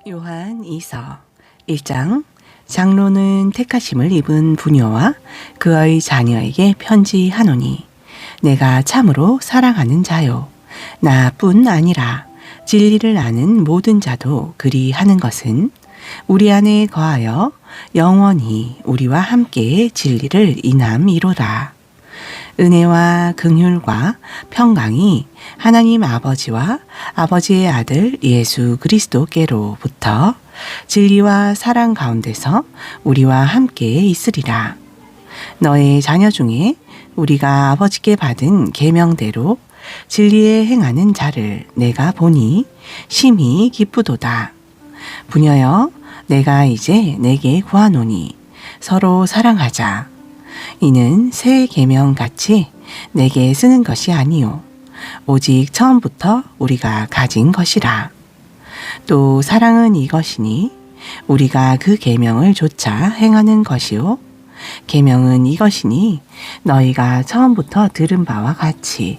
요한 2서 1장. 장로는 택하심을 입은 부녀와 그의 자녀에게 편지하노니 내가 참으로 사랑하는 자요 나뿐 아니라 진리를 아는 모든 자도 그리하는 것은 우리 안에 거하여 영원히 우리와 함께 진리를 인함이로라. 은혜와 긍휼과 평강이 하나님 아버지와 아버지의 아들 예수 그리스도께로부터 진리와 사랑 가운데서 우리와 함께 있으리라. 너의 자녀 중에 우리가 아버지께 받은 계명대로 진리에 행하는 자를 내가 보니 심히 기쁘도다. 부녀여, 내가 이제 내게 구하노니 서로 사랑하자. 이는 새 계명 같이 내게 쓰는 것이 아니요 오직 처음부터 우리가 가진 것이라. 또 사랑은 이것이니 우리가 그 계명을 조차 행하는 것이요 계명은 이것이니 너희가 처음부터 들은 바와 같이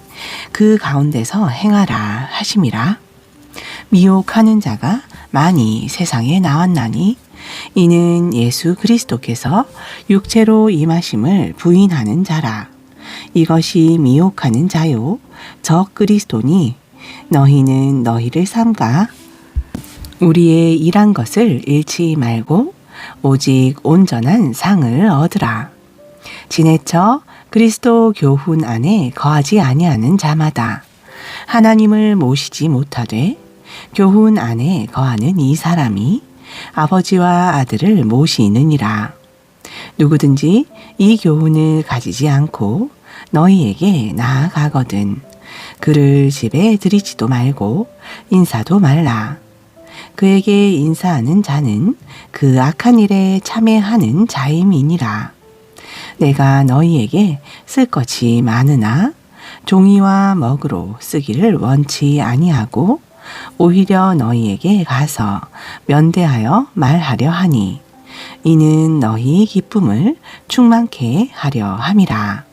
그 가운데서 행하라 하심이라. 미혹하는 자가 많이 세상에 나왔나니 이는 예수 그리스도께서 육체로 임하심을 부인하는 자라. 이것이 미혹하는 자요 적 그리스도니 너희는 너희를 삼가 우리의 일한 것을 잃지 말고 오직 온전한 상을 얻으라. 지내쳐 그리스도 교훈 안에 거하지 아니하는 자마다 하나님을 모시지 못하되 교훈 안에 거하는 이 사람이 아버지와 아들을 모시느니라. 누구든지 이 교훈을 가지지 않고 너희에게 나아가거든 그를 집에 들이지도 말고 인사도 말라. 그에게 인사하는 자는 그 악한 일에 참여하는 자임이니라. 내가 너희에게 쓸 것이 많으나 종이와 먹으로 쓰기를 원치 아니하고 오히려 너희에게 가서 면대하여 말하려 하니 이는 너희 기쁨을 충만케 하려 함이라.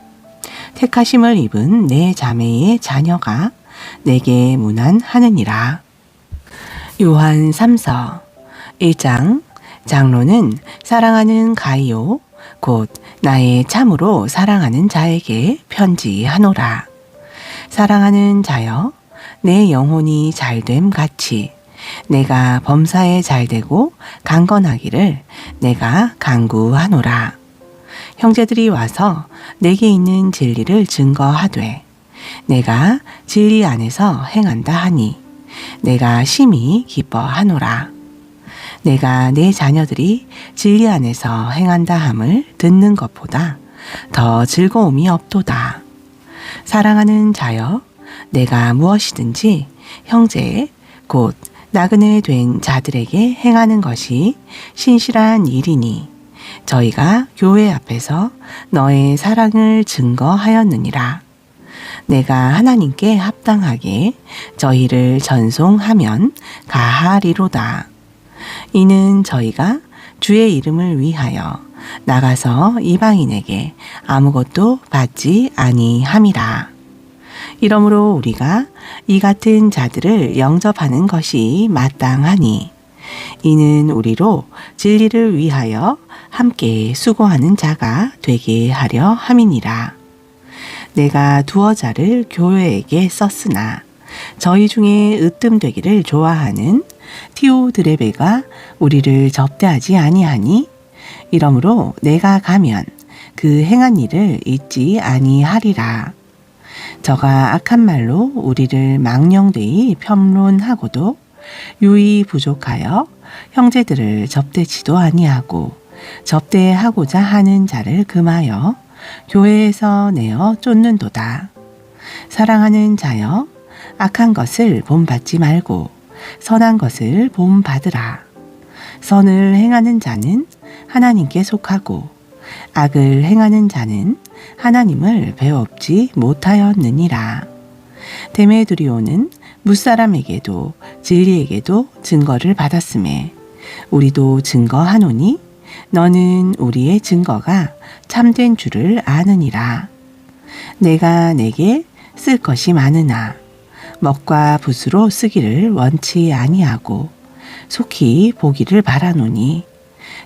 택하심을 입은 내 자매의 자녀가 내게 문안하느니라. 요한 3서 1장. 장로는 사랑하는 가이오 곧 나의 참으로 사랑하는 자에게 편지하노라. 사랑하는 자여, 내 영혼이 잘됨 같이 내가 범사에 잘되고 강건하기를 내가 간구하노라. 형제들이 와서 내게 있는 진리를 증거하되 내가 진리 안에서 행한다 하니 내가 심히 기뻐하노라. 내가 내 자녀들이 진리 안에서 행한다 함을 듣는 것보다 더 즐거움이 없도다. 사랑하는 자여, 내가 무엇이든지 형제 곧 나그네 된 자들에게 행하는 것이 신실한 일이니 저희가 교회 앞에서 너의 사랑을 증거하였느니라. 내가 하나님께 합당하게 저희를 전송하면 가하리로다. 이는 저희가 주의 이름을 위하여 나가서 이방인에게 아무것도 받지 아니함이라. 이러므로 우리가 이 같은 자들을 영접하는 것이 마땅하니 이는 우리로 진리를 위하여 함께 수고하는 자가 되게 하려 함이니라. 내가 두어 자를 교회에게 썼으나 저희 중에 으뜸되기를 좋아하는 티오드레베가 우리를 접대하지 아니하니 이러므로 내가 가면 그 행한 일을 잊지 아니하리라. 저가 악한 말로 우리를 망령되이 평론하고도 유이 부족하여 형제들을 접대치도 아니하고 접대하고자 하는 자를 금하여 교회에서 내어 쫓는도다. 사랑하는 자여, 악한 것을 본받지 말고 선한 것을 본받으라. 선을 행하는 자는 하나님께 속하고 악을 행하는 자는 하나님을 배웁지 못하였느니라. 데메드리오는 무사람에게도 진리에게도 증거를 받았음에 우리도 증거하노니 너는 우리의 증거가 참된 줄을 아느니라. 내가 내게 쓸 것이 많으나 먹과 붓으로 쓰기를 원치 아니하고 속히 보기를 바라노니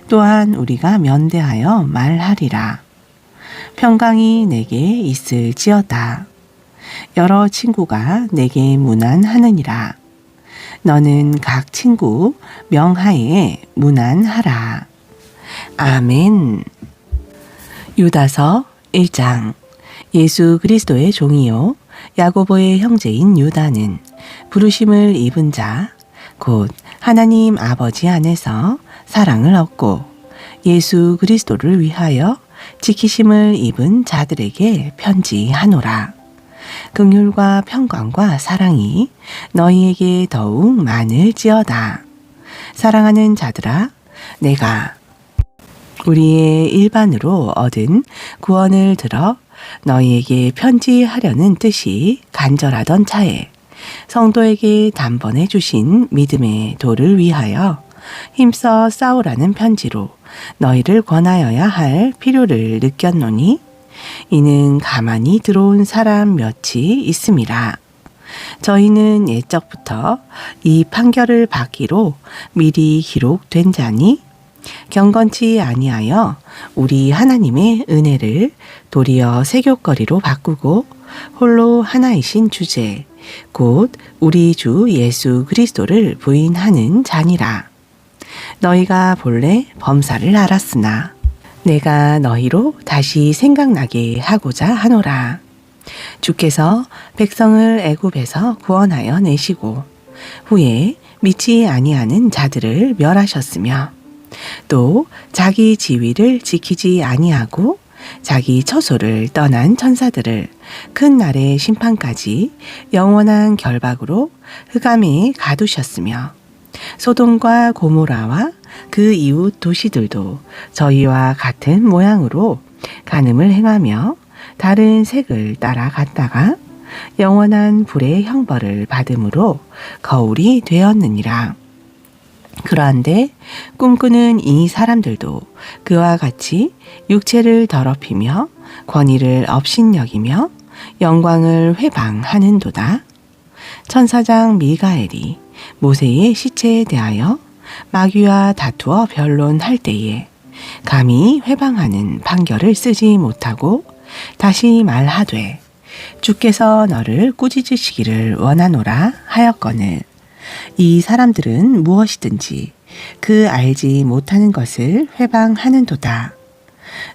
또한 우리가 면대하여 말하리라. 평강이 내게 있을지어다. 여러 친구가 내게 문안하느니라. 너는 각 친구 명하에 문안하라. 아멘. 유다서 1장. 예수 그리스도의 종이요 야고보의 형제인 유다는 부르심을 입은 자, 곧 하나님 아버지 안에서 사랑을 얻고 예수 그리스도를 위하여 지키심을 입은 자들에게 편지하노라. 긍휼과 평강과 사랑이 너희에게 더욱 많을지어다. 사랑하는 자들아, 내가 우리의 일반으로 얻은 구원을 들어 너희에게 편지하려는 뜻이 간절하던 차에 성도에게 단번에 주신 믿음의 도를 위하여 힘써 싸우라는 편지로 너희를 권하여야 할 필요를 느꼈노니 이는 가만히 들어온 사람 몇이 있음이라. 저희는 옛적부터 이 판결을 받기로 미리 기록된 자니 경건치 아니하여 우리 하나님의 은혜를 도리어 세교거리로 바꾸고 홀로 하나이신 주제 곧 우리 주 예수 그리스도를 부인하는 자니라. 너희가 본래 범사를 알았으나 내가 너희로 다시 생각나게 하고자 하노라. 주께서 백성을 애굽에서 구원하여 내시고 후에 믿지 아니하는 자들을 멸하셨으며 또 자기 지위를 지키지 아니하고 자기 처소를 떠난 천사들을 큰 날의 심판까지 영원한 결박으로 흑암에 가두셨으며 소돔과 고모라와 그 이웃 도시들도 저희와 같은 모양으로 간음을 행하며 다른 색을 따라갔다가 영원한 불의 형벌을 받음으로 거울이 되었느니라. 그러한데 꿈꾸는 이 사람들도 그와 같이 육체를 더럽히며 권위를 업신여기며 영광을 회방하는도다. 천사장 미가엘이 모세의 시체에 대하여 마귀와 다투어 변론할 때에 감히 회방하는 판결을 쓰지 못하고 다시 말하되 주께서 너를 꾸짖으시기를 원하노라 하였거늘 이 사람들은 무엇이든지 그 알지 못하는 것을 회방하는도다.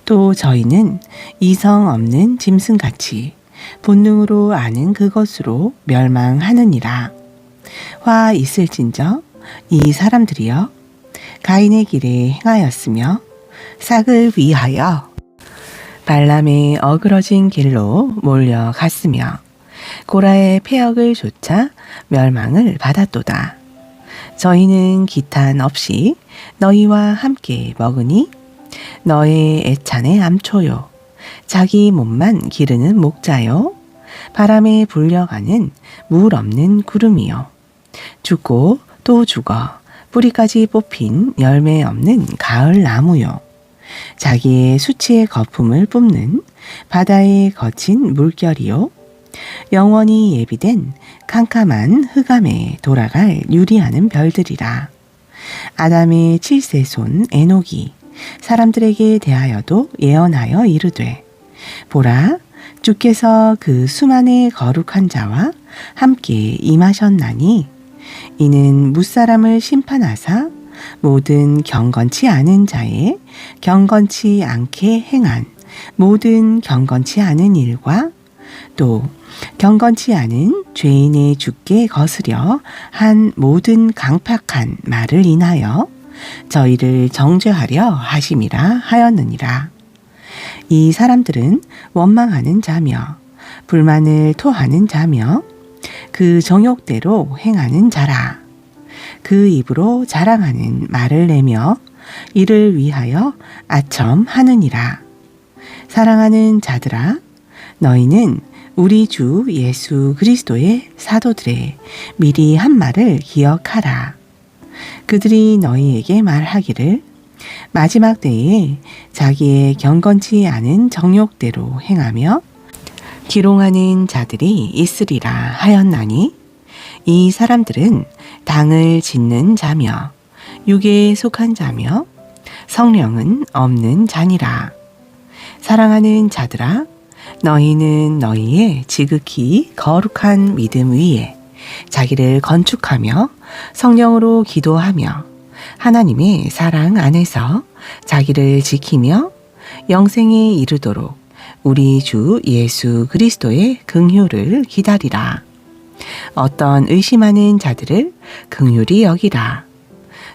또 저희는 이성 없는 짐승같이 본능으로 아는 그것으로 멸망하느니라. 화 있을진저 이 사람들이여 가인의 길에 행하였으며 싹을 위하여 발람의 어그러진 길로 몰려갔으며 고라의 폐역을 좇아 멸망을 받았도다. 저희는 기탄 없이 너희와 함께 먹으니 너의 애찬의 암초요 자기 몸만 기르는 목자요 바람에 불려가는 물 없는 구름이요 죽고 또 죽어 뿌리까지 뽑힌 열매 없는 가을 나무요 자기의 수치의 거품을 뿜는 바다의 거친 물결이요 영원히 예비된 캄캄한 흑암에 돌아갈 유리하는 별들이라. 아담의 7세 손 에녹이 사람들에게 대하여도 예언하여 이르되 보라 주께서 그 수만의 거룩한 자와 함께 임하셨나니 이는 무사람을 심판하사 모든 경건치 않은 자의 경건치 않게 행한 모든 경건치 않은 일과 또 경건치 않은 죄인의 주께 거스려 한 모든 강팍한 말을 인하여 저희를 정죄하려 하심이라 하였느니라. 이 사람들은 원망하는 자며 불만을 토하는 자며 그 정욕대로 행하는 자라. 그 입으로 자랑하는 말을 내며 이를 위하여 아첨하느니라. 사랑하는 자들아 너희는 우리 주 예수 그리스도의 사도들의 미리 한 말을 기억하라. 그들이 너희에게 말하기를 마지막 때에 자기의 경건치 않은 정욕대로 행하며 기롱하는 자들이 있으리라 하였나니 이 사람들은 당을 짓는 자며 육에 속한 자며 성령은 없는 자니라. 사랑하는 자들아, 너희는 너희의 지극히 거룩한 믿음 위에 자기를 건축하며 성령으로 기도하며 하나님의 사랑 안에서 자기를 지키며 영생에 이르도록 우리 주 예수 그리스도의 긍휼을 기다리라. 어떤 의심하는 자들을 긍휼히 여기라.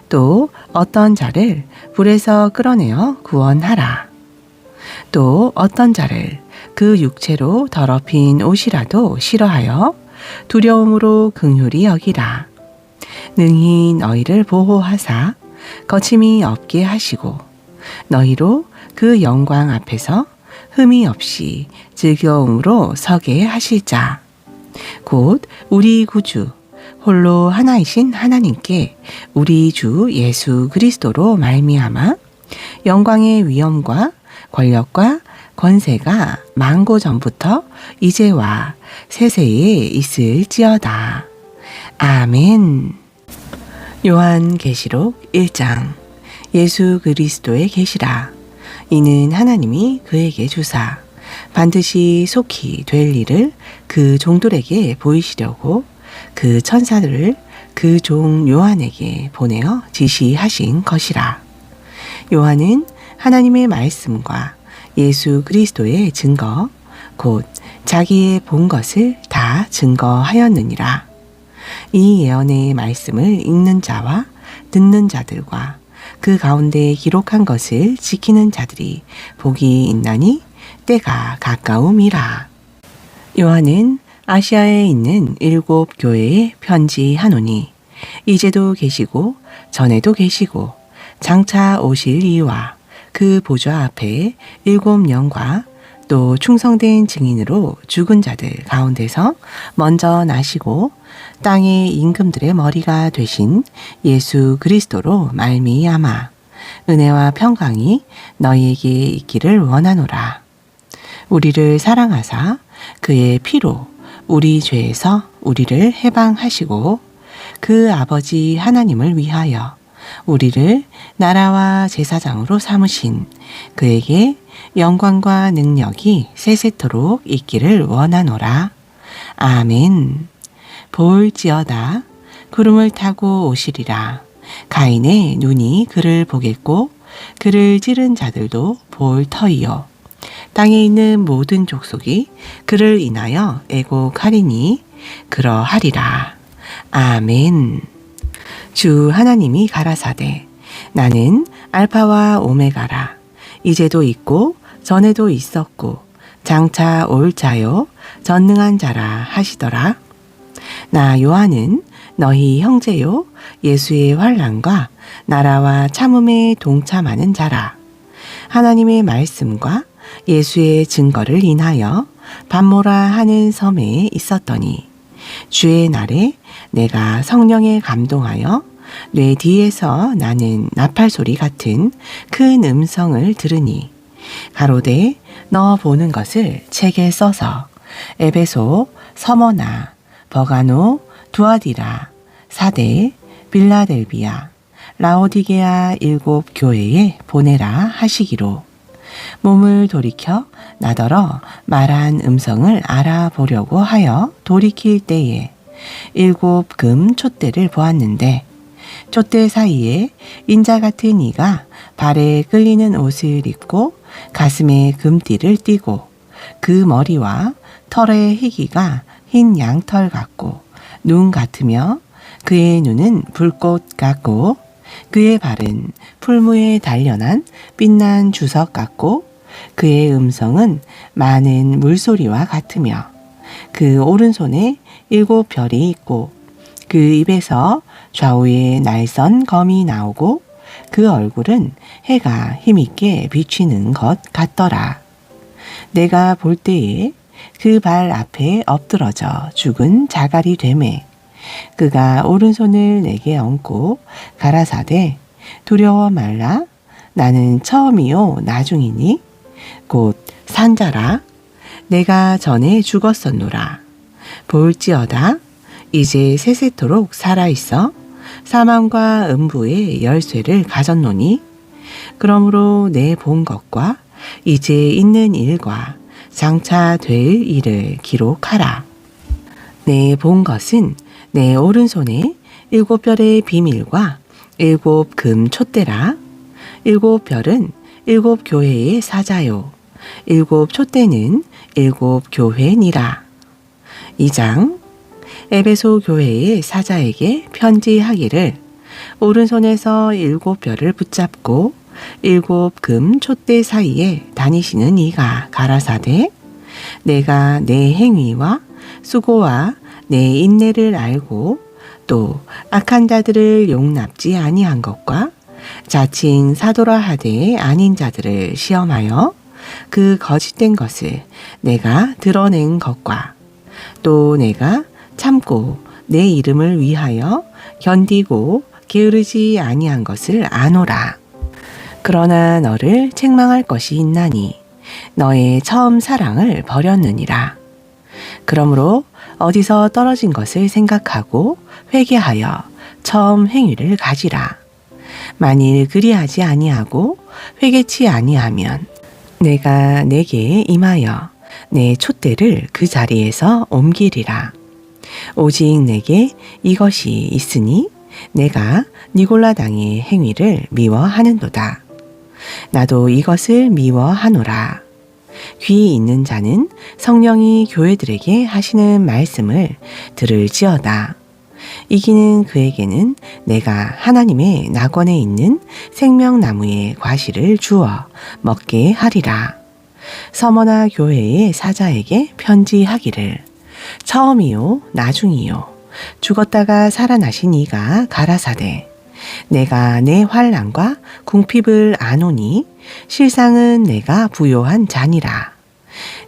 또 어떤 자를 불에서 끌어내어 구원하라. 또 어떤 자를 그 육체로 더럽힌 옷이라도 싫어하여 두려움으로 긍휼히 여기라. 능히 너희를 보호하사 거침이 없게 하시고 너희로 그 영광 앞에서 흠이 없이 즐거움으로 서게 하실 자, 곧 우리 구주 홀로 하나이신 하나님께 우리 주 예수 그리스도로 말미암아 영광의 위엄과 권력과 권세가 만고 전부터 이제와 세세에 있을지어다. 아멘. 요한계시록 1장. 예수 그리스도의 계시라. 이는 하나님이 그에게 주사 반드시 속히 될 일을 그 종들에게 보이시려고 그 천사들을 그 종 요한에게 보내어 지시하신 것이라. 요한은 하나님의 말씀과 예수 그리스도의 증거, 곧 자기의 본 것을 다 증거하였느니라. 이 예언의 말씀을 읽는 자와 듣는 자들과 그 가운데 기록한 것을 지키는 자들이 복이 있나니 때가 가까움이라. 요한은 아시아에 있는 7 교회에 편지하노니 이제도 계시고 전에도 계시고 장차 오실 이와 그 보좌 앞에 7 영과 또 충성된 증인으로 죽은 자들 가운데서 먼저 나시고 땅의 임금들의 머리가 되신 예수 그리스도로 말미암아 은혜와 평강이 너희에게 있기를 원하노라. 우리를 사랑하사 그의 피로 우리 죄에서 우리를 해방하시고 그 아버지 하나님을 위하여 우리를 나라와 제사장으로 삼으신 그에게 영광과 능력이 세세토록 있기를 원하노라. 아멘. 볼지어다 구름을 타고 오시리라. 가인의 눈이 그를 보겠고 그를 찌른 자들도 볼 터이요. 땅에 있는 모든 족속이 그를 인하여 애곡하리니 그러하리라. 아멘. 주 하나님이 가라사대 나는 알파와 오메가라. 이제도 있고 전에도 있었고 장차 올 자요 전능한 자라 하시더라. 나 요한은 너희 형제요 예수의 환난과 나라와 참음에 동참하는 자라. 하나님의 말씀과 예수의 증거를 인하여 밤모라 하는 섬에 있었더니 주의 날에 내가 성령에 감동하여 뇌 뒤에서 나는 나팔 소리 같은 큰 음성을 들으니 가로되 너 보는 것을 책에 써서 에베소, 서머나, 버가노, 두아디라, 사데, 빌라델비아, 라오디게아 7 교회에 보내라 하시기로 몸을 돌이켜 나더러 말한 음성을 알아보려고 하여 돌이킬 때에 7 금 촛대를 보았는데 촛대 사이에 인자 같은 이가 발에 끌리는 옷을 입고 가슴에 금띠를 띠고 그 머리와 털의 희기가 흰 양털 같고 눈 같으며 그의 눈은 불꽃 같고 그의 발은 풀무에 단련한 빛난 주석 같고 그의 음성은 많은 물소리와 같으며 그 오른손에 7 별이 있고 그 입에서 좌우에 날선 검이 나오고 그 얼굴은 해가 힘있게 비치는 것 같더라. 내가 볼 때에 그 발 앞에 엎드러져 죽은 자갈이 되매 그가 오른손을 내게 얹고 가라사대 두려워 말라. 나는 처음이요 나중이니 곧 산자라. 내가 전에 죽었었노라. 볼지어다 이제 세세토록 살아있어 사망과 음부의 열쇠를 가졌노니 그러므로 내 본 것과 이제 있는 일과 장차 될 일을 기록하라. 내 본 것은 내 오른손에 7별의 비밀과 7금 촛대라. 7별은 7교회의 사자요 7촛대는 7교회니라. 2장 에베소 교회의 사자에게 편지하기를 오른손에서 7별을 붙잡고 7금 촛대 사이에 다니시는 이가 가라사대 내가 내 행위와 수고와 내 인내를 알고 또 악한 자들을 용납지 아니한 것과 자칭 사도라 하되 아닌 자들을 시험하여 그 거짓된 것을 내가 드러낸 것과 또 내가 참고 내 이름을 위하여 견디고 게으르지 아니한 것을 아노라. 그러나 너를 책망할 것이 있나니 너의 처음 사랑을 버렸느니라. 그러므로 어디서 떨어진 것을 생각하고 회개하여 처음 행위를 가지라. 만일 그리하지 아니하고 회개치 아니하면 내가 내게 임하여 내 촛대를 그 자리에서 옮기리라. 오직 내게 이것이 있으니 내가 니골라당의 행위를 미워하는도다. 나도 이것을 미워하노라. 귀 있는 자는 성령이 교회들에게 하시는 말씀을 들을지어다. 이기는 그에게는 내가 하나님의 낙원에 있는 생명나무의 과실을 주어 먹게 하리라. 서머나 교회의 사자에게 편지하기를 처음이요 나중이요 죽었다가 살아나신 이가 가라사대 내가 내 환난과 궁핍을 아노니 실상은 내가 부요한 자니라.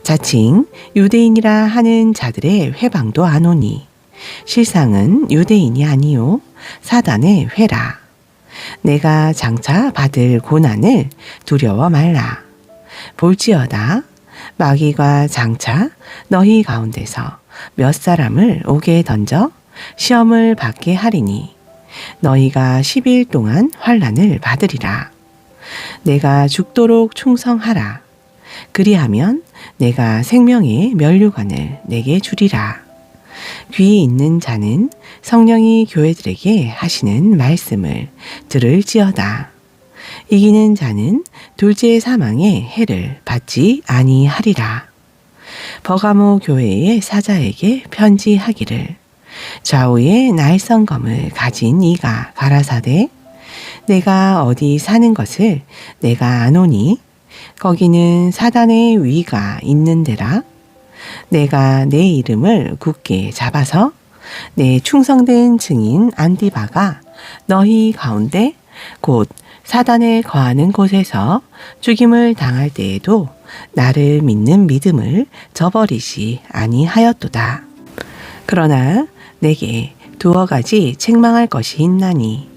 자칭 유대인이라 하는 자들의 회방도 아노니 실상은 유대인이 아니요 사단의 회라. 내가 장차 받을 고난을 두려워 말라. 볼지어다 마귀가 장차 너희 가운데서 몇 사람을 옥에 던져 시험을 받게 하리니 너희가 10일 동안 환난을 받으리라. 내가 죽도록 충성하라. 그리하면 내가 생명의 면류관을 내게 주리라. 귀 있는 자는 성령이 교회들에게 하시는 말씀을 들을지어다. 이기는 자는 둘째 사망의 해를 받지 아니하리라. 버가모 교회의 사자에게 편지하기를 좌우에 날성검을 가진 이가 가라사대 내가 어디 사는 것을 내가 아노니 거기는 사단의 위가 있는 데라. 내가 내 이름을 굳게 잡아서 내 충성된 증인 안디바가 너희 가운데 곧 사단에 거하는 곳에서 죽임을 당할 때에도 나를 믿는 믿음을 저버리시 아니하였도다. 그러나 내게 두어 가지 책망할 것이 있나니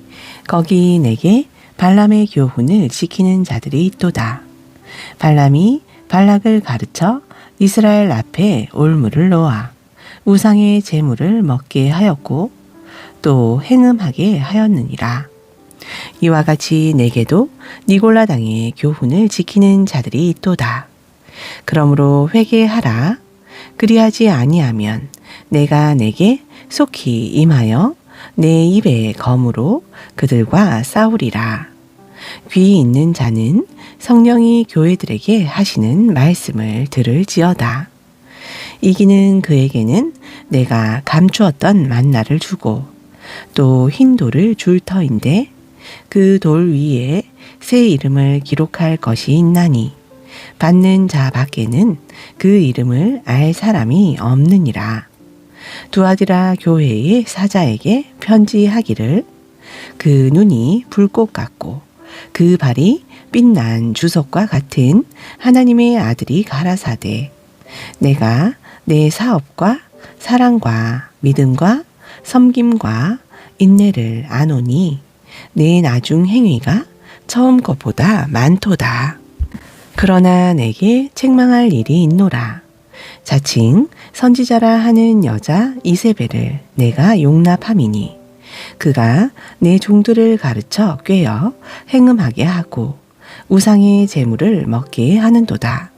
거기 내게 발람의 교훈을 지키는 자들이 있도다. 발람이 발락을 가르쳐 이스라엘 앞에 올무를 놓아 우상의 제물을 먹게 하였고 또 행음하게 하였느니라. 이와 같이 내게도 니골라당의 교훈을 지키는 자들이 있도다. 그러므로 회개하라. 그리하지 아니하면 내가 내게 속히 임하여 내 입의 검으로 그들과 싸우리라. 귀 있는 자는 성령이 교회들에게 하시는 말씀을 들을지어다. 이기는 그에게는 내가 감추었던 만나를 주고 또 흰 돌을 줄 터인데 그 돌 위에 새 이름을 기록할 것이 있나니 받는 자 밖에는 그 이름을 알 사람이 없느니라. 두아디라 교회의 사자에게 편지하기를 그 눈이 불꽃 같고 그 발이 빛난 주석과 같은 하나님의 아들이 가라사대 내가 내 사업과 사랑과 믿음과 섬김과 인내를 아노니 내 나중 행위가 처음 것보다 많도다. 그러나 내게 책망할 일이 있노라. 자칭 선지자라 하는 여자 이세벨을 내가 용납함이니 그가 내 종들을 가르쳐 꾀어 행음하게 하고 우상의 재물을 먹게 하는도다.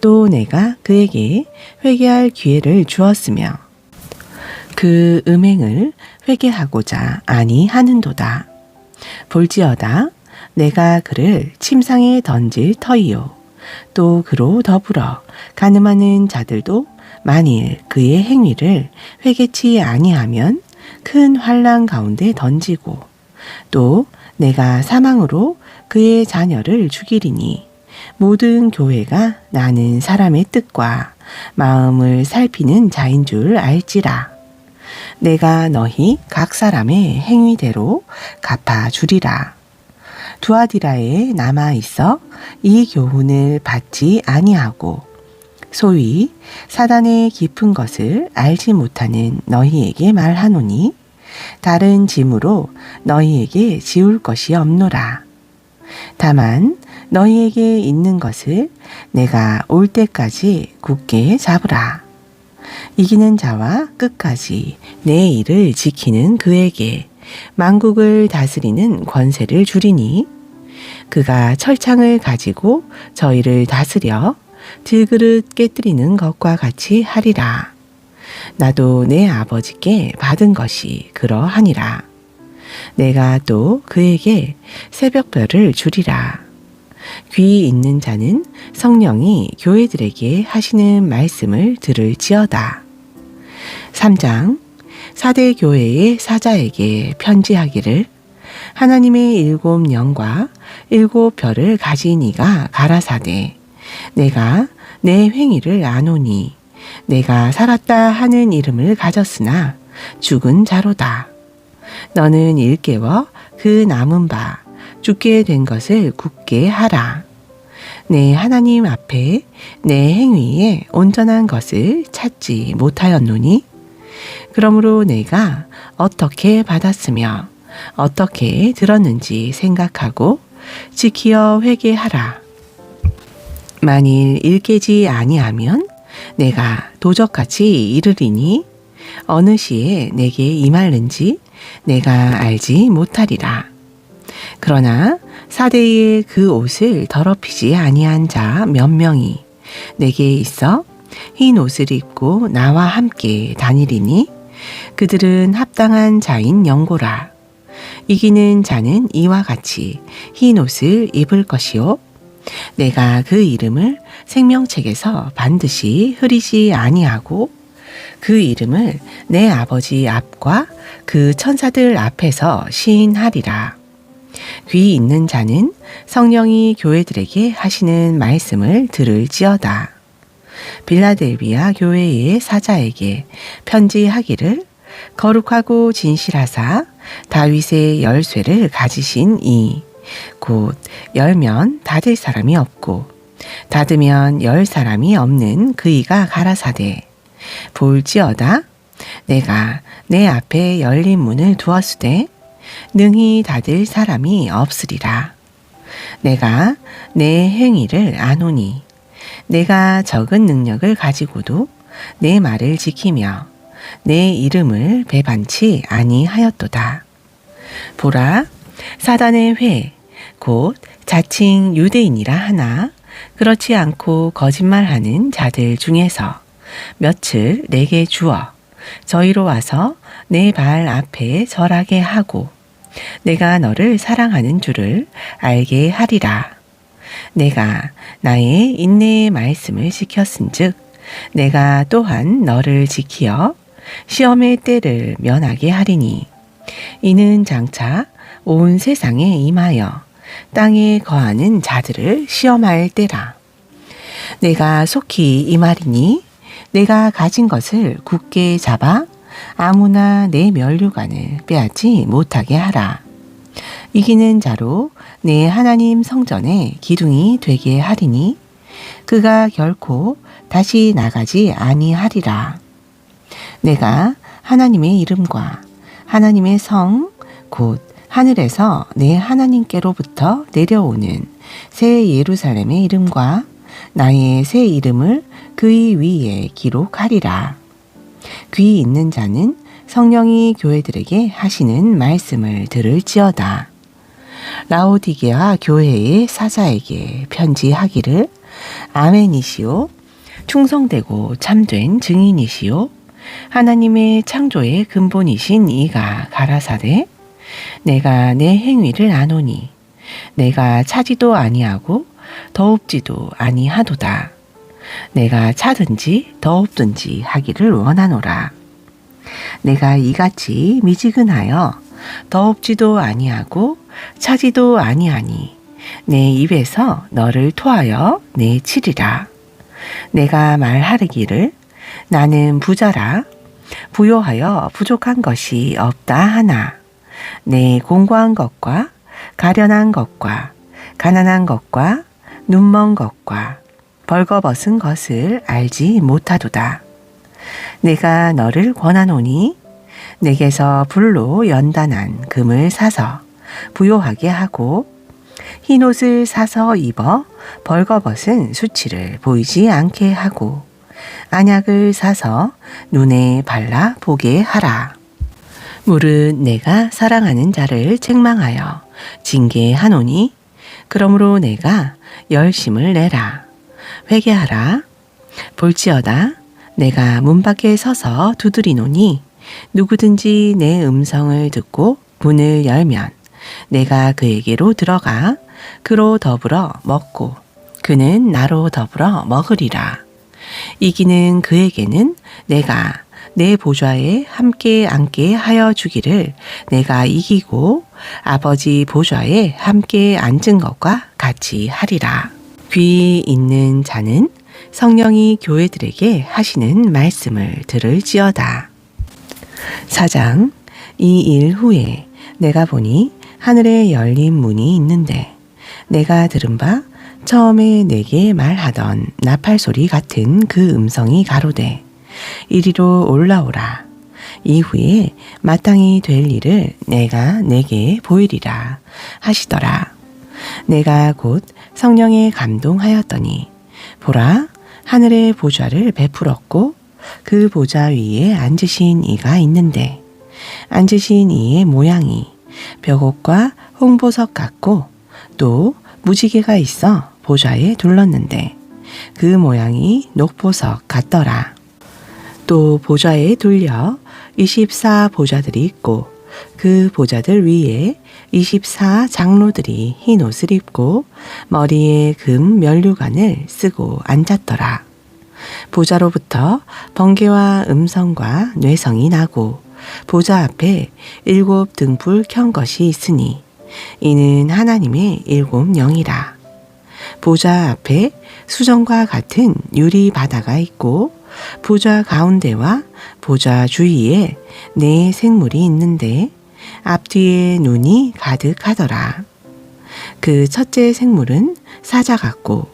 또 내가 그에게 회개할 기회를 주었으며 그 음행을 회개하고자 아니하는도다. 볼지어다 내가 그를 침상에 던질 터이요 또 그로 더불어 간음하는 자들도 만일 그의 행위를 회개치 아니하면 큰 환난 가운데 던지고 또 내가 사망으로 그의 자녀를 죽이리니 모든 교회가 나는 사람의 뜻과 마음을 살피는 자인 줄 알지라. 내가 너희 각 사람의 행위대로 갚아주리라. 두아디라에 남아 있어 이 교훈을 받지 아니하고 소위 사단의 깊은 것을 알지 못하는 너희에게 말하노니 다른 짐으로 너희에게 지울 것이 없노라. 다만 너희에게 있는 것을 내가 올 때까지 굳게 잡으라. 이기는 자와 끝까지 내 일을 지키는 그에게 만국을 다스리는 권세를 주리니 그가 철창을 가지고 저희를 다스려 들그릇 깨뜨리는 것과 같이 하리라. 나도 내 아버지께 받은 것이 그러하니라. 내가 또 그에게 새벽별을 주리라. 귀 있는 자는 성령이 교회들에게 하시는 말씀을 들을지어다. 3장 사대 교회의 사자에게 편지하기를 하나님의 7 영과 7 별을 가진 이가 가라사대 내가 내 행위를 아노니 내가 살았다 하는 이름을 가졌으나 죽은 자로다. 너는 일깨워 그 남은 바 죽게 된 것을 굳게 하라. 내 하나님 앞에 내 행위에 온전한 것을 찾지 못하였노니 그러므로 내가 어떻게 받았으며 어떻게 들었는지 생각하고 지키어 회개하라. 만일 일깨지 아니하면 내가 도적같이 이르리니 어느 시에 내게 임할는지 내가 알지 못하리라. 그러나 사대의 그 옷을 더럽히지 아니한 자 몇 명이 내게 있어 흰 옷을 입고 나와 함께 다니리니 그들은 합당한 자인 영고라. 이기는 자는 이와 같이 흰 옷을 입을 것이요 내가 그 이름을 생명책에서 반드시 흐리지 아니하고 그 이름을 내 아버지 앞과 그 천사들 앞에서 시인하리라. 귀 있는 자는 성령이 교회들에게 하시는 말씀을 들을지어다. 빌라델비아 교회의 사자에게 편지하기를 거룩하고 진실하사 다윗의 열쇠를 가지신 이 곧 열면 닫을 사람이 없고 닫으면 열 사람이 없는 그이가 가라사대 볼지어다 내가 내 앞에 열린 문을 두었으되 능히 닫을 사람이 없으리라. 내가 내 행위를 아노니 내가 적은 능력을 가지고도 내 말을 지키며 내 이름을 배반치 아니하였도다. 보라 사단의 회 곧 자칭 유대인이라 하나 그렇지 않고 거짓말하는 자들 중에서 몇을 내게 주어 저희로 와서 내 발 앞에 절하게 하고 내가 너를 사랑하는 줄을 알게 하리라. 내가 나의 인내의 말씀을 지켰은즉 내가 또한 너를 지키어 시험의 때를 면하게 하리니 이는 장차 온 세상에 임하여 땅에 거하는 자들을 시험할 때라. 내가 속히 임하리니 내가 가진 것을 굳게 잡아 아무나 내 면류관을 빼앗지 못하게 하라. 이기는 자로 내 하나님 성전의 기둥이 되게 하리니 그가 결코 다시 나가지 아니하리라. 내가 하나님의 이름과 하나님의 성 곧 하늘에서 내 하나님께로부터 내려오는 새 예루살렘의 이름과 나의 새 이름을 그의 위에 기록하리라. 귀 있는 자는 성령이 교회들에게 하시는 말씀을 들을지어다. 라오디게아 교회의 사자에게 편지하기를 아멘이시오. 충성되고 참된 증인이시오. 하나님의 창조의 근본이신 이가 가라사대 내가 내 행위를 아노니 내가 차지도 아니하고 더웁지도 아니하도다. 내가 차든지 더웁든지 하기를 원하노라. 내가 이같이 미지근하여 더웁지도 아니하고 차지도 아니하니 내 입에서 너를 토하여 내치리라. 내가 말하르기를 나는 부자라 부요하여 부족한 것이 없다 하나 내 공고한 것과 가련한 것과 가난한 것과 눈먼 것과 벌거벗은 것을 알지 못하도다. 내가 너를 권하노니 내게서 불로 연단한 금을 사서 부요하게 하고 흰옷을 사서 입어 벌거벗은 수치를 보이지 않게 하고 안약을 사서 눈에 발라 보게 하라. 무릇 내가 사랑하는 자를 책망하여 징계하노니 그러므로 내가 열심을 내라. 회개하라. 볼지어다 내가 문 밖에 서서 두드리노니 누구든지 내 음성을 듣고 문을 열면 내가 그에게로 들어가 그로 더불어 먹고 그는 나로 더불어 먹으리라. 이기는 그에게는 내가 내 보좌에 함께 앉게 하여 주기를 내가 이기고 아버지 보좌에 함께 앉은 것과 같이 하리라. 귀 있는 자는 성령이 교회들에게 하시는 말씀을 들을지어다. 4장. 이 일 후에 내가 보니 하늘에 열린 문이 있는데 내가 들은 바 처음에 내게 말하던 나팔 소리 같은 그 음성이 가로되 이리로 올라오라. 이후에 마땅히 될 일을 내가 내게 보이리라 하시더라. 내가 곧 성령에 감동하였더니 보라 하늘의 보좌를 베풀었고 그 보좌 위에 앉으신 이가 있는데 앉으신 이의 모양이 벽옥과 홍보석 같고 또 무지개가 있어 보좌에 둘렀는데 그 모양이 녹보석 같더라. 또 보좌에 둘려 24 보좌들이 있고 그 보좌들 위에 24 장로들이 흰 옷을 입고 머리에 금 면류관을 쓰고 앉았더라. 보좌로부터 번개와 음성과 뇌성이 나고 보좌 앞에 7 등불 켠 것이 있으니 이는 하나님의 7 영이라. 보좌 앞에 수정과 같은 유리 바다가 있고 보좌 가운데와 보좌 주위에 4 생물이 있는데 앞뒤에 눈이 가득하더라. 그 첫째 생물은 사자 같고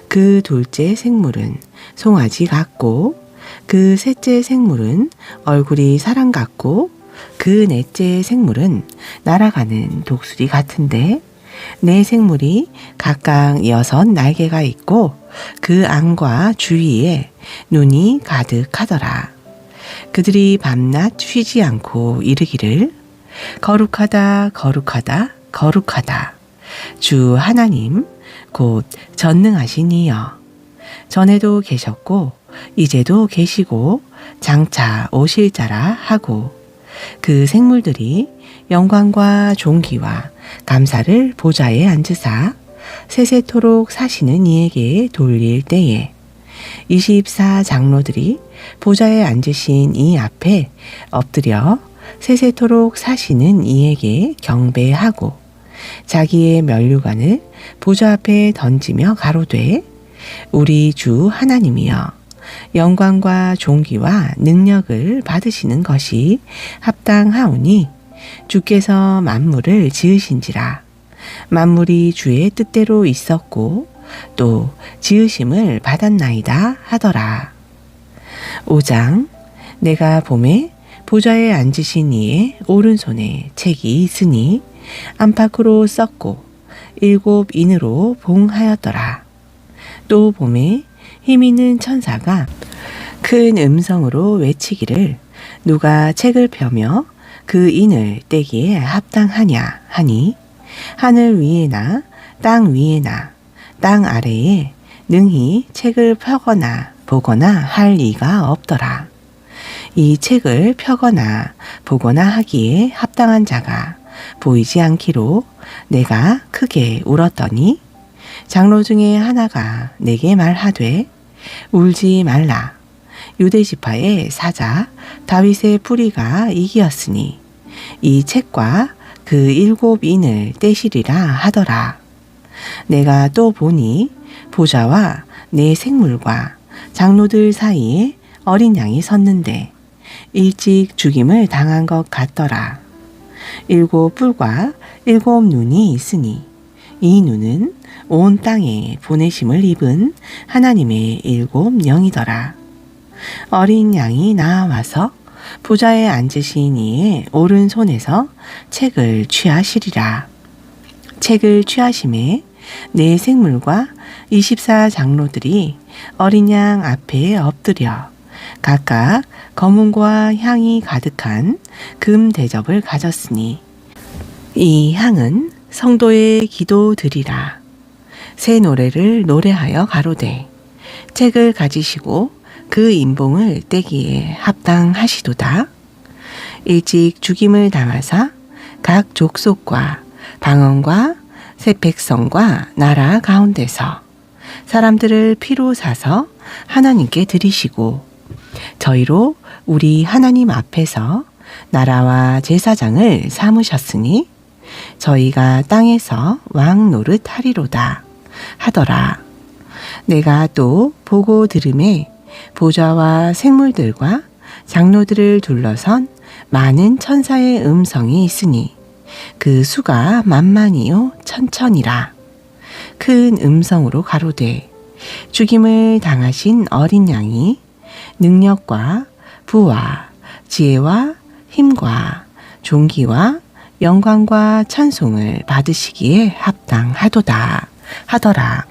그 둘째 생물은 송아지 같고 그 셋째 생물은 얼굴이 사람 같고 그 넷째 생물은 날아가는 독수리 같은데 4 생물이 각각 6 날개가 있고 그 안과 주위에 눈이 가득하더라. 그들이 밤낮 쉬지 않고 이르기를 거룩하다 거룩하다 거룩하다 주 하나님 곧 전능하신 이여 전에도 계셨고 이제도 계시고 장차 오실 자라 하고 그 생물들이 영광과 존귀와 감사를 보좌에 앉으사 세세토록 사시는 이에게 돌릴 때에 24 장로들이 보좌에 앉으신 이 앞에 엎드려 세세토록 사시는 이에게 경배하고 자기의 면류관을 보좌 앞에 던지며 가로되 우리 주 하나님이여 영광과 존귀와 능력을 받으시는 것이 합당하오니 주께서 만물을 지으신지라. 만물이 주의 뜻대로 있었고 또 지으심을 받았나이다 하더라. 5장. 내가 보매 보좌에 앉으신 이의 오른손에 책이 있으니 안팎으로 썼고 7 인으로 봉하였더라. 또 보매 힘 있는 천사가 큰 음성으로 외치기를 누가 책을 펴며 그 인을 떼기에 합당하냐 하니 하늘 위에나 땅 위에나 땅 아래에 능히 책을 펴거나 보거나 할 이가 없더라. 이 책을 펴거나 보거나 하기에 합당한 자가 보이지 않기로 내가 크게 울었더니 장로 중에 하나가 내게 말하되 울지 말라. 유대지파의 사자 다윗의 뿌리가 이기었으니 이 책과 그 7인을 떼시리라 하더라. 내가 또 보니 보좌와 내 생물과 장로들 사이에 어린 양이 섰는데 일찍 죽임을 당한 것 같더라. 7 뿔과 7 눈이 있으니 이 눈은 온 땅에 보내심을 입은 하나님의 7 영이더라. 어린 양이 나와서 보좌에 앉으신 이의 오른손에서 책을 취하시리라. 책을 취하심에 내 생물과 24 장로들이 어린 양 앞에 엎드려 각각 검은과 향이 가득한 금 대접을 가졌으니 이 향은 성도의 기도드리라. 새 노래를 노래하여 가로되 책을 가지시고 그 인봉을 떼기에 합당하시도다. 일찍 죽임을 당하사 각 족속과 방언과 새 백성과 나라 가운데서 사람들을 피로 사서 하나님께 드리시고 저희로 우리 하나님 앞에서 나라와 제사장을 삼으셨으니 저희가 땅에서 왕 노릇 하리로다 하더라. 내가 또 보고 들음에 보좌와 생물들과 장로들을 둘러선 많은 천사의 음성이 있으니 그 수가 만만이요 천천이라. 큰 음성으로 가로되 죽임을 당하신 어린 양이 능력과 부와 지혜와 힘과 존귀와 영광과 찬송을 받으시기에 합당하도다 하더라.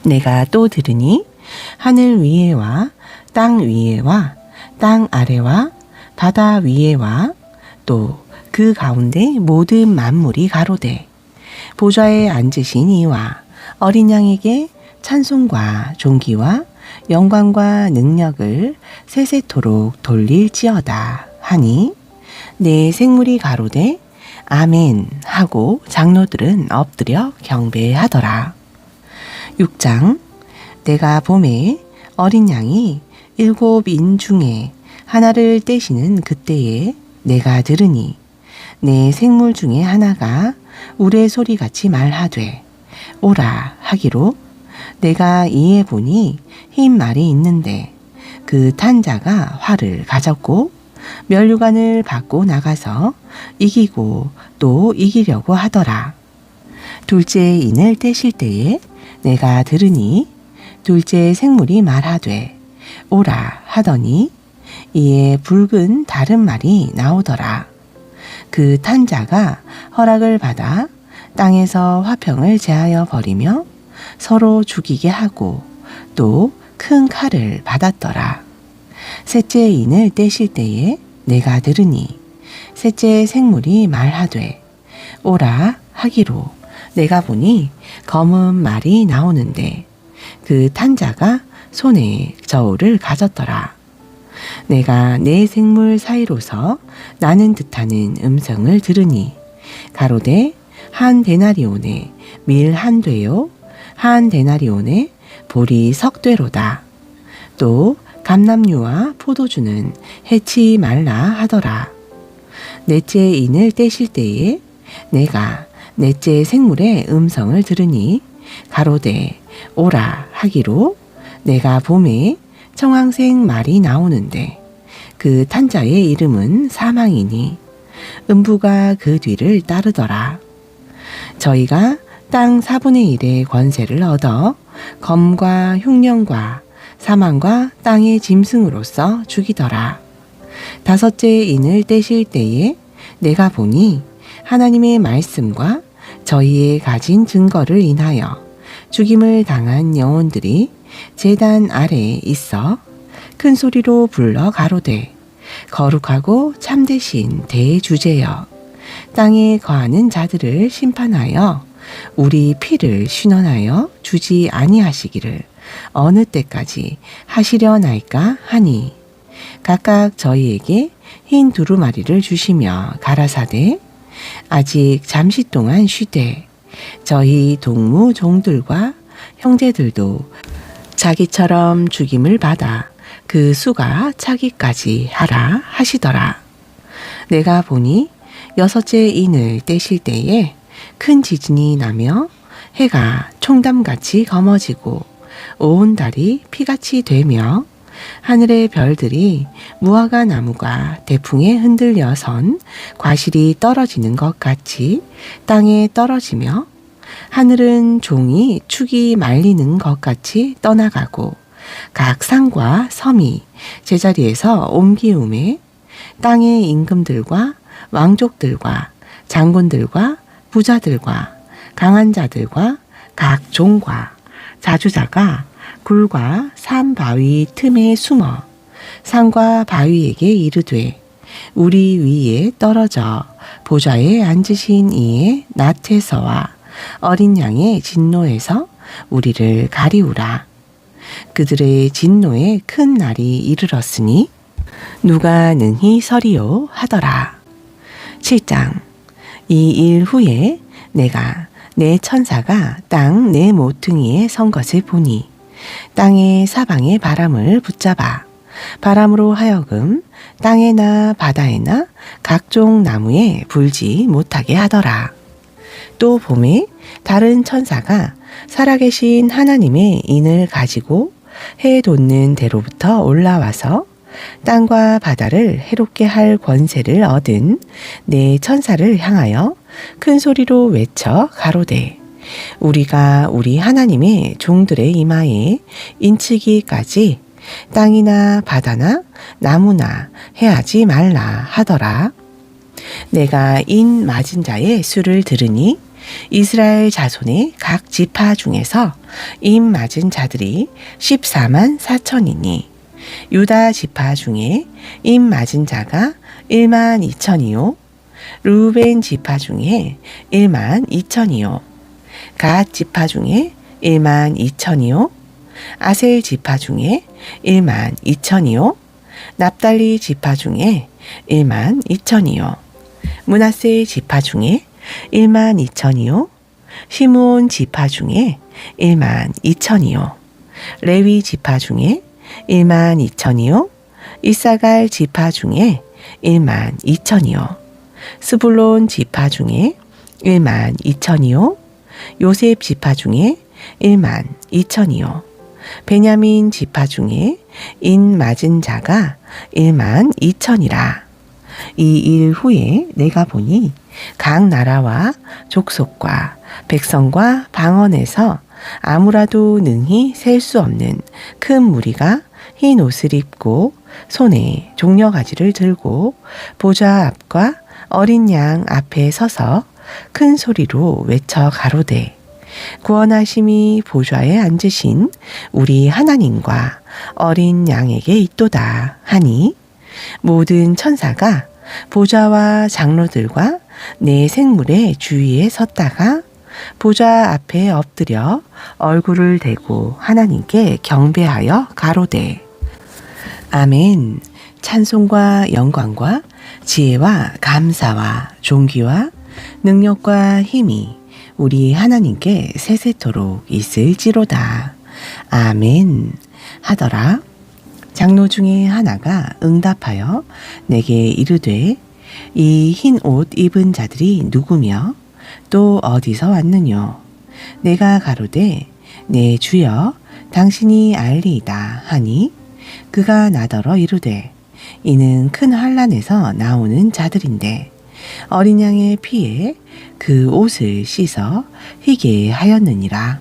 내가 또 들으니 하늘 위에와 땅 위에와 땅 아래와 바다 위에와 또 그 가운데 모든 만물이 가로되 보좌에 앉으신 이와 어린 양에게 찬송과 존귀와 영광과 능력을 세세토록 돌릴지어다 하니 내 생물이 가로되 아멘 하고 장로들은 엎드려 경배하더라. 6장. 내가 봄에 어린 양이 7인 중에 하나를 떼시는 그때에 내가 들으니 내 생물 중에 하나가 우레소리같이 말하되 오라 하기로 내가 이에 보니 흰 말이 있는데 그 탄 자가 활을 가졌고 면류관을 받고 나가서 이기고 또 이기려고 하더라. 둘째 인을 떼실 때에 내가 들으니 둘째 생물이 말하되 오라 하더니 이에 붉은 다른 말이 나오더라. 그 탄 자가 허락을 받아 땅에서 화평을 제하여 버리며 서로 죽이게 하고 또 큰 칼을 받았더라. 셋째 인을 떼실 때에 내가 들으니 셋째 생물이 말하되 오라 하기로 내가 보니 검은 말이 나오는데 그 탄 자가 손에 저울을 가졌더라. 내가 내 생물 사이로서 나는 듯하는 음성을 들으니 가로되 한 데나리온에 밀 한 되요 한 데나리온에 보리 석 되로다. 또 감람류와 포도주는 해치 말라 하더라. 넷째 인을 떼실 때에 내가 넷째 생물의 음성을 들으니 가로되 오라 하기로 내가 봄에 청황색 말이 나오는데 그 탄자의 이름은 사망이니 음부가 그 뒤를 따르더라. 저희가 땅 4분의 1의 권세를 얻어 검과 흉령과 사망과 땅의 짐승으로서 죽이더라. 다섯째 인을 떼실 때에 내가 보니 하나님의 말씀과 저희의 가진 증거를 인하여 죽임을 당한 영혼들이 제단 아래에 있어 큰 소리로 불러 가로되 거룩하고 참되신 대주제여, 땅에 거하는 자들을 심판하여 우리 피를 신원하여 주지 아니하시기를 어느 때까지 하시려나이까 하니, 각각 저희에게 흰 두루마리를 주시며 가라사대, 아직 잠시 동안 쉬되 저희 동무 종들과 형제들도 자기처럼 죽임을 받아 그 수가 차기까지 하라 하시더라. 내가 보니 여섯째 인을 떼실 때에 큰 지진이 나며 해가 총담같이 검어지고 온 달이 피같이 되며 하늘의 별들이 무화과 나무가 대풍에 흔들려 선 과실이 떨어지는 것 같이 땅에 떨어지며, 하늘은 종이 축이 말리는 것 같이 떠나가고 각 산과 섬이 제자리에서 옮기움에 땅의 임금들과 왕족들과 장군들과 부자들과 강한 자들과 각 종과 자주자가 굴과 산 바위 틈에 숨어 산과 바위에게 이르되, 우리 위에 떨어져 보좌에 앉으신 이의 낫에서와 어린 양의 진노에서 우리를 가리우라. 그들의 진노의 큰 날이 이르렀으니 누가 능히 서리요 하더라. 7장. 이 일 후에 내가 내 천사가 땅 내 모퉁이에 선 것을 보니, 땅의 사방의 바람을 붙잡아 바람으로 하여금 땅에나 바다에나 각종 나무에 불지 못하게 하더라. 또 봄에 다른 천사가 살아계신 하나님의 인을 가지고 해 돋는 대로부터 올라와서 땅과 바다를 해롭게 할 권세를 얻은 네 천사를 향하여 큰 소리로 외쳐 가로되, 우리가 우리 하나님의 종들의 이마에 인치기까지 땅이나 바다나 나무나 해하지 말라 하더라. 내가 인 맞은 자의 수를 들으니 이스라엘 자손의 각 지파 중에서 인 맞은 자들이 14만 4천이니, 유다 지파 중에 인 맞은 자가 1만 2천이요, 루벤 지파 중에 1만 2천이요, 갓 지파 중에 1만 2천이요, 아셀 지파 중에 1만 2천이요, 납달리 지파 중에 1만 2천이요, 므낫세 지파 중에 1만 2천이요, 시므온 지파 중에 1만 2천이요, 레위 지파 중에 1만 2천이요, 이사갈 지파 중에 1만 2천이요, 스불론 지파 중에 1만 2천이요, 요셉 지파 중에 1만 2천이요, 베냐민 지파 중에 인 맞은 자가 1만 2천이라. 이 일 후에 내가 보니 각 나라와 족속과 백성과 방언에서 아무라도 능히 셀 수 없는 큰 무리가 흰 옷을 입고 손에 종려가지를 들고 보좌 앞과 어린 양 앞에 서서 큰 소리로 외쳐 가로되, 구원하심이 보좌에 앉으신 우리 하나님과 어린 양에게 있도다 하니, 모든 천사가 보좌와 장로들과 네 생물의 주위에 섰다가 보좌 앞에 엎드려 얼굴을 대고 하나님께 경배하여 가로되, 아멘. 찬송과 영광과 지혜와 감사와 존귀와 능력과 힘이 우리 하나님께 세세토록 있을지로다. 아멘 하더라. 장로 중에 하나가 응답하여 내게 이르되, 이 흰 옷 입은 자들이 누구며 또 어디서 왔느뇨? 내가 가로되, 내 주여 당신이 알리이다 하니, 그가 나더러 이르되, 이는 큰 환난에서 나오는 자들인데 어린 양의 피에 그 옷을 씻어 희게 하였느니라.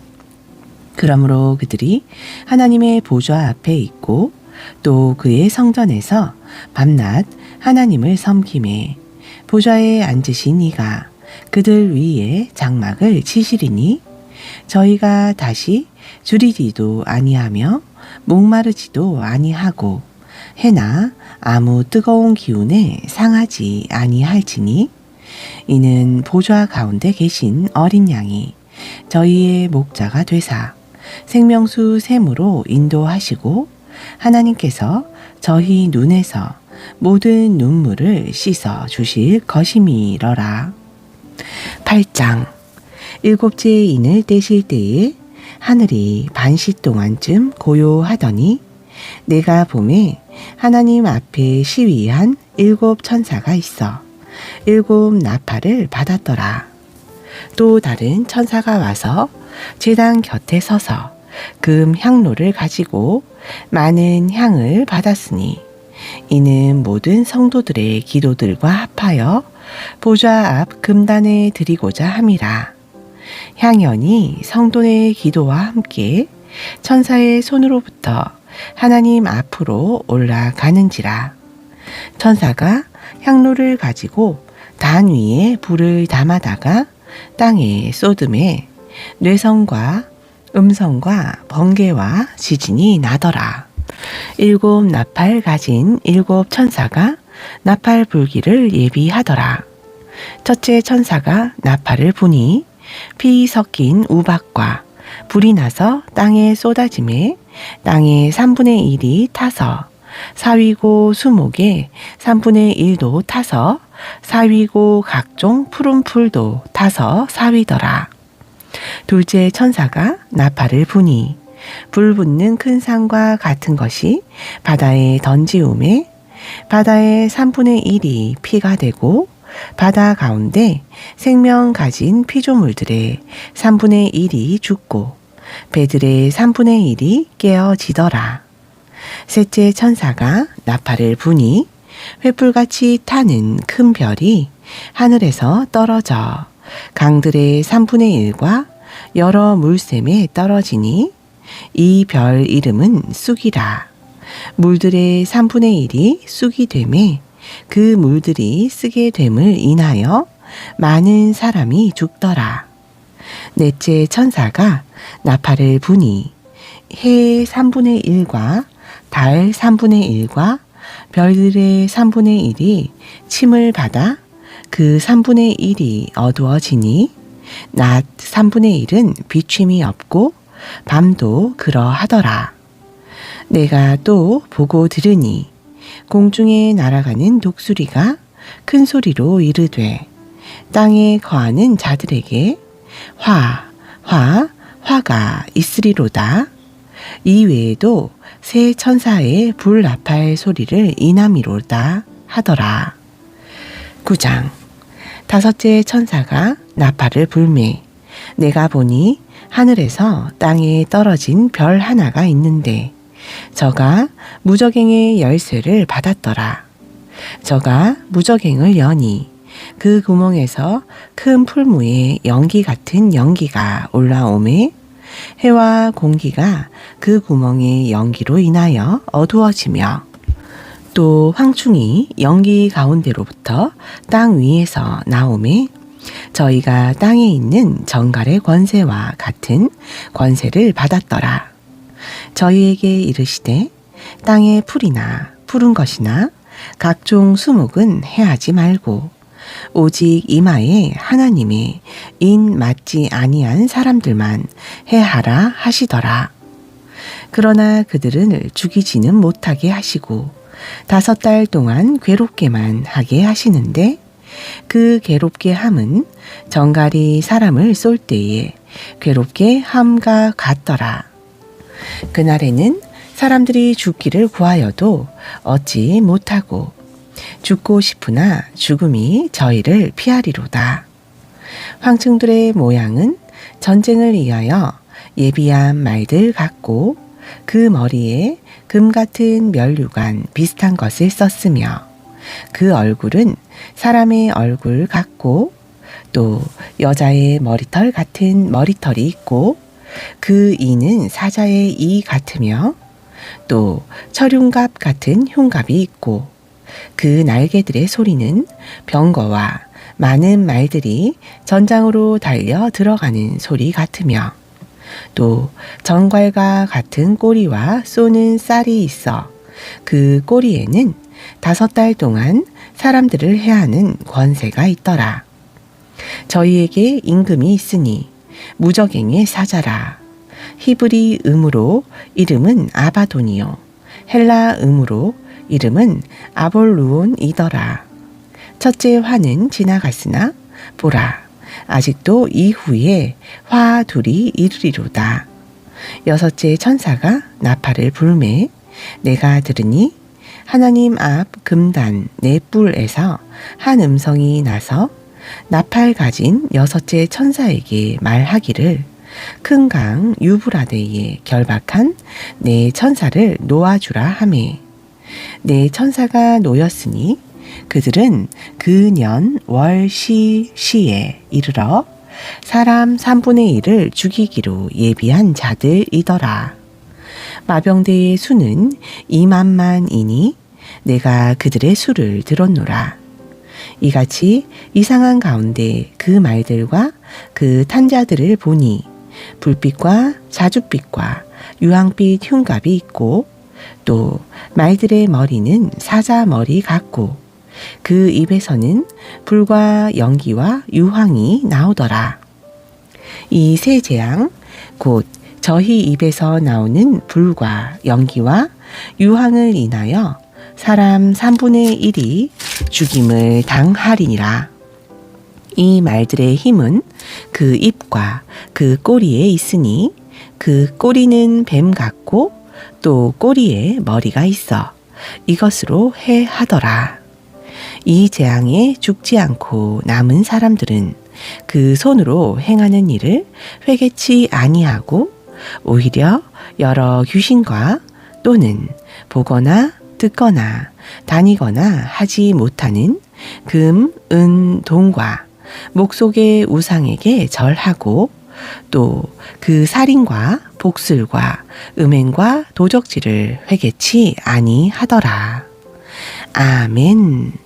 그러므로 그들이 하나님의 보좌 앞에 있고 또 그의 성전에서 밤낮 하나님을 섬김에 보좌에 앉으신 이가 그들 위에 장막을 치시리니, 저희가 다시 줄이지도 아니하며 목마르지도 아니하고 해나 아무 뜨거운 기운에 상하지 아니할지니 이는 보좌 가운데 계신 어린 양이 저희의 목자가 되사 생명수 샘으로 인도하시고 하나님께서 저희 눈에서 모든 눈물을 씻어 주실 것임이러라. 8장. 일곱째 인을 떼실 때에 하늘이 반시 동안쯤 고요하더니 내가 보매 하나님 앞에 시위한 7 천사가 있어 7 나팔을 받았더라. 또 다른 천사가 와서 제단 곁에 서서 금 향로를 가지고 많은 향을 받았으니 이는 모든 성도들의 기도들과 합하여 보좌 앞 금단에 드리고자 함이라. 향연이 성도의 기도와 함께 천사의 손으로부터 하나님 앞으로 올라가는지라. 천사가 향로를 가지고 단 위에 불을 담아다가 땅에 쏟음에 뇌성과 음성과 번개와 지진이 나더라. 7 나팔 가진 7 천사가 나팔 불기를 예비하더라. 첫째 천사가 나팔을 부니 피 섞인 우박과 불이 나서 땅에 쏟아짐에 땅의 3분의 1이 타서 사위고 수목의 3분의 1도 타서 사위고 각종 푸른 풀도 타서 사위더라. 둘째 천사가 나팔을 부니 불 붙는 큰 산과 같은 것이 바다에 던지움에 바다의 3분의 1이 피가 되고 바다 가운데 생명 가진 피조물들의 3분의 1이 죽고 배들의 3분의 1이 깨어지더라. 셋째 천사가 나팔을 부니 횃불같이 타는 큰 별이 하늘에서 떨어져 강들의 3분의 1과 여러 물샘에 떨어지니 이 별 이름은 쑥이라. 물들의 3분의 1이 쑥이 되매 그 물들이 쓰게 됨을 인하여 많은 사람이 죽더라. 넷째 천사가 나팔을 부니 해의 3분의 1과 달 3분의 1과 별들의 3분의 1이 침을 받아 그 3분의 1이 어두워지니 낮 3분의 1은 비침이 없고 밤도 그러하더라. 내가 또 보고 들으니 공중에 날아가는 독수리가 큰 소리로 이르되 땅에 거하는 자들에게 화가 있으리로다. 이외에도 새 천사의 불나팔 소리를 인함이로다 하더라. 9장. 다섯째 천사가 나팔을 불매 내가 보니 하늘에서 땅에 떨어진 별 하나가 있는데 저가 무저갱의 열쇠를 받았더라. 저가 무저갱을 여니 그 구멍에서 큰 풀무에 연기 같은 연기가 올라오매 해와 공기가 그 구멍의 연기로 인하여 어두워지며 또 황충이 연기 가운데로부터 땅 위에서 나오매 저희가 땅에 있는 정갈의 권세와 같은 권세를 받았더라. 저희에게 이르시되 땅의 풀이나 푸른 것이나 각종 수목은 해하지 말고 오직 이마에 하나님의 인 맞지 아니한 사람들만 해하라 하시더라. 그러나 그들을 죽이지는 못하게 하시고 5달 동안 괴롭게만 하게 하시는데 그 괴롭게 함은 정갈이 사람을 쏠 때에 괴롭게 함과 같더라. 그날에는 사람들이 죽기를 구하여도 얻지 못하고 죽고 싶으나 죽음이 저희를 피하리로다. 황충들의 모양은 전쟁을 위하여 예비한 말들 같고 그 머리에 금 같은 면류관 비슷한 것을 썼으며 그 얼굴은 사람의 얼굴 같고 또 여자의 머리털 같은 머리털이 있고 그 이는 사자의 이 같으며 또 철흉갑 같은 흉갑이 있고 그 날개들의 소리는 병거와 많은 말들이 전장으로 달려 들어가는 소리 같으며 또 정갈과 같은 꼬리와 쏘는 쌀이 있어 그 꼬리에는 5달 동안 사람들을 해하는 권세가 있더라. 저희에게 임금이 있으니 무적행의 사자라. 히브리 음으로 이름은 아바돈이요 헬라 음으로 이름은 아볼루온이더라. 첫째 화는 지나갔으나 보라 아직도 이후에 화 둘이 이르리로다. 여섯째 천사가 나팔을 불매 내가 들으니 하나님 앞 금단 네 뿔에서 한 음성이 나서 나팔 가진 여섯째 천사에게 말하기를 큰 강 유브라데에 결박한 네 천사를 놓아주라 하매 네 천사가 놓였으니 그들은 그 년 월 시에 이르러 사람 3분의 1을 죽이기로 예비한 자들이더라. 마병대의 수는 2만만이니 내가 그들의 수를 들었노라. 이같이 이상한 가운데 그 말들과 그 탄자들을 보니 불빛과 자줏빛과 유황빛 흉갑이 있고 또 말들의 머리는 사자 머리 같고 그 입에서는 불과 연기와 유황이 나오더라. 이 세 재앙 곧 저희 입에서 나오는 불과 연기와 유황을 인하여 사람 3분의 1이 죽임을 당하리니라. 이 말들의 힘은 그 입과 그 꼬리에 있으니 그 꼬리는 뱀 같고 또 꼬리에 머리가 있어 이것으로 해하더라. 이 재앙에 죽지 않고 남은 사람들은 그 손으로 행하는 일을 회개치 아니하고 오히려 여러 귀신과 또는 보거나 듣거나 다니거나 하지 못하는 금, 은, 동과 목 속의 우상에게 절하고 또 그 살인과 복술과 음행과 도적질을 회개치 아니하더라. 아멘.